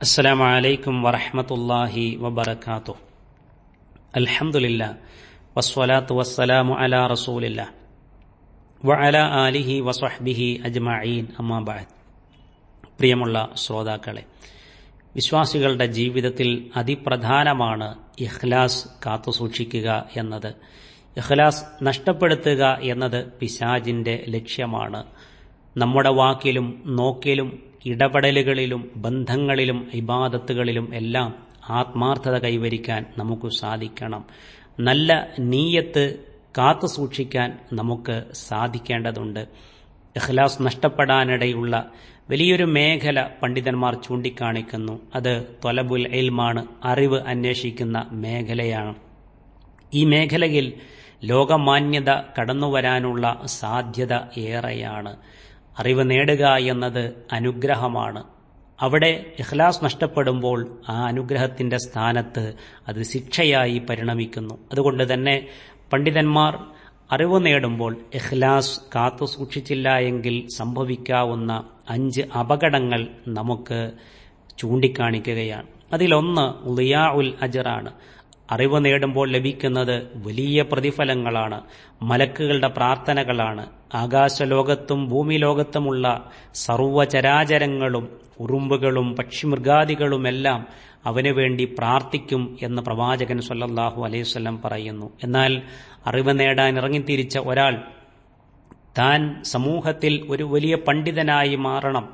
അസ്സലാമു അലൈക്കും വറഹ്മത്തുള്ളാഹി വബറകാതുഹു. അൽഹംദുലില്ലാഹ് വസ്സലാത്തു വസ്സലാമു അലാ റസൂലില്ലാഹ് വഅലാ ആലിഹി വസ്വഹ്ബിഹി അജ്മഈൻ. അമ്മാ ബഅദ്. പ്രിയമുള്ള ശ്രോതാക്കളെ, വിശ്വാസികളുടെ ജീവിതത്തിൽ അതിപ്രധാനമാണ് ഇഖ്ലാസ് കാത്തുസൂക്ഷിക്കുക എന്നത്. ഇഖ്ലാസ് നഷ്ടപ്പെടുത്തുക എന്നത് പിശാചിന്റെ ലക്ഷ്യമാണ്. നമ്മുടെ വാക്കിലും നോക്കിലും ഇടപെടലുകളിലും ബന്ധങ്ങളിലും ഇബാദത്തുകളിലും എല്ലാം ആത്മാർത്ഥത കൈവരിക്കാൻ നമുക്ക് സാധിക്കണം. നല്ല നീയത്ത് കാത്തു സൂക്ഷിക്കാൻ നമുക്ക് സാധിക്കേണ്ടതുണ്ട്. ഇഖ്ലാസ് നഷ്ടപ്പെടാനിടയുള്ള വലിയൊരു മേഖല പണ്ഡിതന്മാർ ചൂണ്ടിക്കാണിക്കുന്നു. അത് ത്വലബുൽ ഇൽമാണ്, അറിവ് അന്വേഷിക്കുന്ന മേഖലയാണ്. ഈ മേഖലയിൽ ലോകമാന്യത കടന്നുവരാനുള്ള സാധ്യത ഏറെയാണ്. അറിവ് നേടുക എന്നത് അനുഗ്രഹമാണ്. അവിടെ ഇഖ്ലാസ് നഷ്ടപ്പെടുമ്പോൾ ആ അനുഗ്രഹത്തിന്റെ സ്ഥാനത്ത് അത് ശിക്ഷയായി പരിണമിക്കുന്നു. അതുകൊണ്ട് തന്നെ പണ്ഡിതന്മാർ അറിവ് നേടുമ്പോൾ ഇഖ്ലാസ് കാത്തു സൂക്ഷിച്ചില്ല എങ്കിൽ സംഭവിക്കാവുന്ന 5 അപകടങ്ങൾ നമുക്ക് ചൂണ്ടിക്കാണിക്കുകയാണ്. അതിലൊന്ന് ളിയാഉൽ അജ്റാണ്. അറിവ് നേടുമ്പോൾ ലഭിക്കുന്നത് വലിയ പ്രതിഫലങ്ങളാണ്, മലക്കുകളുടെ പ്രാർത്ഥനകളാണ്. ആകാശലോകത്തും ഭൂമിലോകത്തുമുള്ള സർവ്വചരാചരങ്ങളും ഉറുമ്പുകളും പക്ഷിമൃഗാദികളുമെല്ലാം അവനു വേണ്ടി പ്രാർത്ഥിക്കും എന്ന് പ്രവാചകൻ സ്വല്ലല്ലാഹു അലൈഹി വസല്ലം പറയുന്നു. എന്നാൽ അറിവ് നേടാൻ ഇറങ്ങിത്തിരിച്ച ഒരാൾ താൻ സമൂഹത്തിൽ ഒരു വലിയ പണ്ഡിതനായി മാറണം,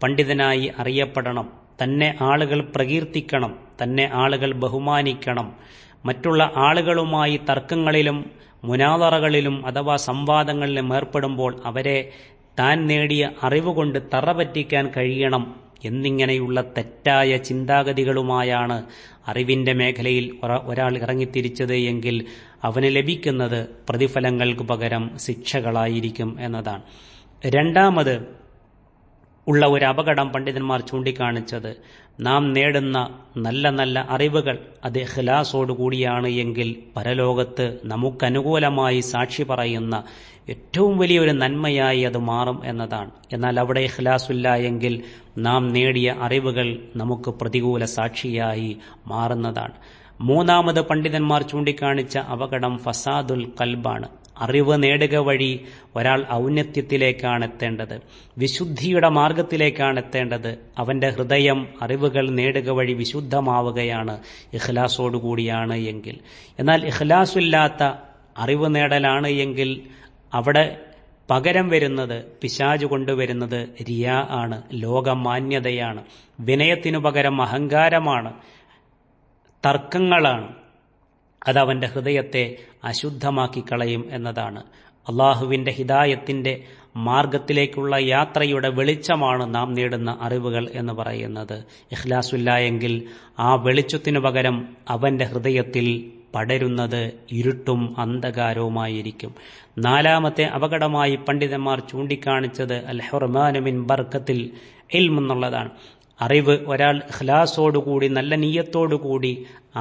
പണ്ഡിതനായി അറിയപ്പെടണം, തന്നെ ആളുകൾ പ്രകീർത്തിക്കണം, തന്നെ ആളുകൾ ബഹുമാനിക്കണം, മറ്റുള്ള ആളുകളുമായി തർക്കങ്ങളിലും മുനാദറകളിലും അഥവാ സംവാദങ്ങളിലും ഏർപ്പെടുമ്പോൾ അവരെ താൻ നേടിയ അറിവുകൊണ്ട് തറപറ്റിക്കാൻ കഴിയണം എന്നിങ്ങനെയുള്ള തെറ്റായ ചിന്താഗതികളുമായാണ് അറിവിന്റെ മേഖലയിൽ ഒരാൾ ഇറങ്ങിത്തിരിച്ചത് എങ്കിൽ അവന് ലഭിക്കുന്നത് പ്രതിഫലങ്ങൾക്ക് പകരം ശിക്ഷകളായിരിക്കും എന്നതാണ്. രണ്ടാമത് ഉള്ള ഒരു അപകടം പണ്ഡിതന്മാർ ചൂണ്ടിക്കാണിച്ചത്, നാം നേടുന്ന നല്ല നല്ല അറിവുകൾ അത് ഇഖ്ലാസോടുകൂടിയാണ് എങ്കിൽ പരലോകത്ത് നമുക്കനുകൂലമായി സാക്ഷി പറയുന്ന ഏറ്റവും വലിയൊരു നന്മയായി അത് മാറും എന്നതാണ്. എന്നാൽ അവിടെ ഇഖ്ലാസില്ല എങ്കിൽ നാം നേടിയ അറിവുകൾ നമുക്ക് പ്രതികൂല സാക്ഷിയായി മാറുന്നതാണ്. മൂന്നാമത് പണ്ഡിതന്മാർ ചൂണ്ടിക്കാണിച്ച അപകടം ഫസാദുൽ ഖൽബാണ്. അറിവ് നേടുക വഴി ഒരാൾ ഔന്നത്യത്തിലേക്കാണ് എത്തേണ്ടത്, വിശുദ്ധിയുടെ മാർഗത്തിലേക്കാണ് എത്തേണ്ടത്. അവന്റെ ഹൃദയം അറിവുകൾ നേടുക വഴി വിശുദ്ധമാവുകയാണ് ഇഖ്ലാസോടുകൂടിയാണ് എങ്കിൽ. എന്നാൽ ഇഖ്ലാസില്ലാത്ത അറിവ് നേടലാണ് എങ്കിൽ അവിടെ പകരം വരുന്നത്, പിശാച് കൊണ്ടുവരുന്നത് റിയാ ആണ്, ലോകമാന്യതയാണ്. വിനയത്തിനു പകരം അഹങ്കാരമാണ്, തർക്കങ്ങളാണ്. അതവന്റെ ഹൃദയത്തെ അശുദ്ധമാക്കി കളയും എന്നതാണ്. അള്ളാഹുവിന്റെ ഹിദായത്തിന്റെ മാർഗത്തിലേക്കുള്ള യാത്രയുടെ വെളിച്ചമാണ് നാം നേടുന്ന അറിവുകൾ എന്ന് പറയുന്നത്. ഇഖ്ലാസില്ല എങ്കിൽ ആ വെളിച്ചത്തിനു പകരം അവന്റെ ഹൃദയത്തിൽ പടരുന്നത് ഇരുട്ടും അന്ധകാരവുമായിരിക്കും. നാലാമത്തെ അപകടമായി പണ്ഡിതന്മാർ ചൂണ്ടിക്കാണിച്ചത് അൽ ഹുർമാനു മിൻ ബർക്കത്തിൽ ഇൽം എന്നുള്ളതാണ്. അറിവ് ഒരാൾ ഇഖ്ലാസോടുകൂടി നല്ല നീയത്തോടുകൂടി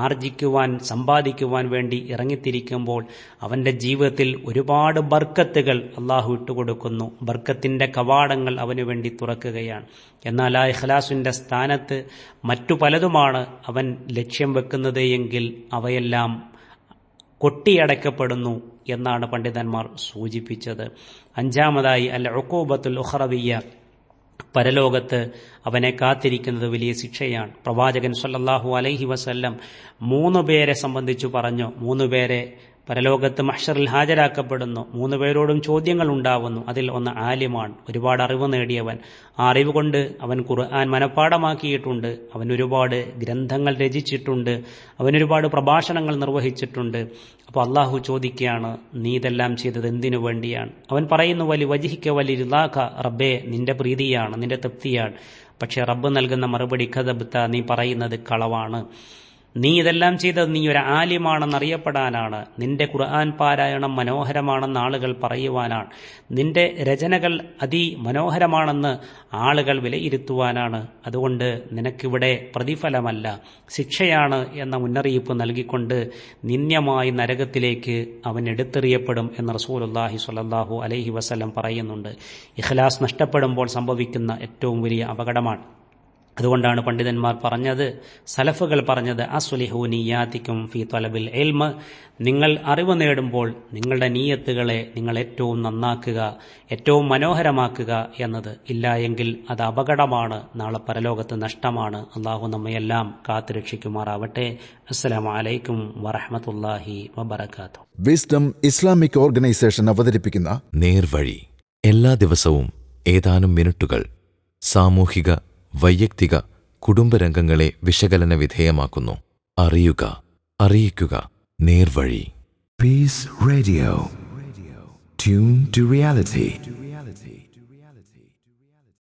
ആർജിക്കുവാൻ സമ്പാദിക്കുവാൻ വേണ്ടി ഇറങ്ങിത്തിരിക്കുമ്പോൾ അവന്റെ ജീവിതത്തിൽ ഒരുപാട് ബർക്കത്തുകൾ അള്ളാഹു ഇട്ടുകൊടുക്കുന്നു. ബർക്കത്തിന്റെ കവാടങ്ങൾ അവന് വേണ്ടി തുറക്കുകയാണ്. എന്നാൽ ആ ഇഖ്ലാസിന്റെ സ്ഥാനത്ത് മറ്റു പലതുമാണ് അവൻ ലക്ഷ്യം വെക്കുന്നത് എങ്കിൽ അവയെല്ലാം കൊട്ടിയടക്കപ്പെടുന്നു എന്നാണ് പണ്ഡിതന്മാർ സൂചിപ്പിച്ചത്. അഞ്ചാമതായി അൽ ഉഖൂബത്തുൽ ഉഖറവിയ്യ, പരലോകത്ത് അവനെ കാത്തിരിക്കുന്നത് വലിയ ശിക്ഷയാണ്. പ്രവാചകൻ സ്വല്ലല്ലാഹു അലൈഹി വസല്ലം 3 പേരെ സംബന്ധിച്ചു പറഞ്ഞു. 3 പേരെ പരലോകത്ത് മഹ്ശറിൽ ഹാജരാക്കപ്പെടുന്നു. 3 പേരോടും ചോദ്യങ്ങൾ ഉണ്ടാവുന്നു. അതിൽ ഒന്ന് ആലിമാണ്, ഒരുപാട് അറിവ് നേടിയവൻ. ആ അറിവ് കൊണ്ട് അവൻ ഖുർആൻ മനഃപ്പാഠമാക്കിയിട്ടുണ്ട്, അവൻ ഒരുപാട് ഗ്രന്ഥങ്ങൾ രചിച്ചിട്ടുണ്ട്, അവൻ ഒരുപാട് പ്രഭാഷണങ്ങൾ നിർവഹിച്ചിട്ടുണ്ട്. അപ്പോൾ അള്ളാഹു ചോദിക്കുകയാണ്, നീ ഇതെല്ലാം ചെയ്തത് എന്തിനു വേണ്ടിയാണ്? അവൻ പറയുന്നു, വലി വജിഹിക്ക വലി റിളാക, റബ്ബേ നിന്റെ പ്രീതിയാണ്, നിന്റെ തൃപ്തിയാണ്. പക്ഷെ റബ്ബ് നൽകുന്ന മറുപടി കദബ്ത, നീ പറയുന്നത് കളവാണ്. നീ ഇതെല്ലാം ചെയ്തത് നീ ഒരു ആലിമാണെന്നറിയപ്പെടാനാണ്. നിന്റെ ഖുർആൻ പാരായണം മനോഹരമാണെന്ന് ആളുകൾ പറയുവാനാണ്. നിന്റെ രചനകൾ അതിമനോഹരമാണെന്ന് ആളുകൾ വിലയിരുത്തുവാനാണ്. അതുകൊണ്ട് നിനക്കിവിടെ പ്രതിഫലമല്ല, ശിക്ഷയാണ് എന്ന മുന്നറിയിപ്പ് നൽകിക്കൊണ്ട് നിന്ദ്യമായി നരകത്തിലേക്ക് അവൻ എടുത്തെറിയപ്പെടും എന്ന് റസൂലുള്ളാഹി സ്വല്ലല്ലാഹു അലൈഹി വസല്ലം പറയുന്നുണ്ട്. ഇഖ്ലാസ് നഷ്ടപ്പെടുമ്പോൾ സംഭവിക്കുന്ന ഏറ്റവും വലിയ അപകടമാണ്. അതുകൊണ്ടാണ് പണ്ഡിതന്മാർ പറഞ്ഞത്, സലഫുകൾ പറഞ്ഞത്, അസ്ലിഹു നിയ്യാതിക്കും ഫീ ത്വലബിൽ ഇൽമ്, നിങ്ങൾ അറിവ് നേടുമ്പോൾ നിങ്ങളുടെ നീയത്തുകളെ നിങ്ങൾ ഏറ്റവും നന്നാക്കുക, ഏറ്റവും മനോഹരമാക്കുക എന്നത്. ഇല്ല എങ്കിൽ അത് അപകടമാണ്, നാളെ പരലോകത്ത് നഷ്ടമാണ്. അള്ളാഹു നമ്മയെല്ലാം കാത്തുരക്ഷിക്കുമാറാവട്ടെ. അസ്സലാമു അലൈക്കും വറഹ്മത്തുള്ളാഹി വബറകാതുഹു. വിസ്ഡം ഇസ്ലാമിക് ഓർഗനൈസേഷൻ അവതരിപ്പിക്കുന്ന നേർവഴി എല്ലാ ദിവസവും ഏതാനും മിനിറ്റുകൾ സാമൂഹിക, വൈയക്തിക, കുടുംബരംഗങ്ങളെ വിശകലന വിധേയമാക്കുന്നു. അറിയുക, അറിയിക്കുക. നേർവഴി. Peace Radio. Tune to reality.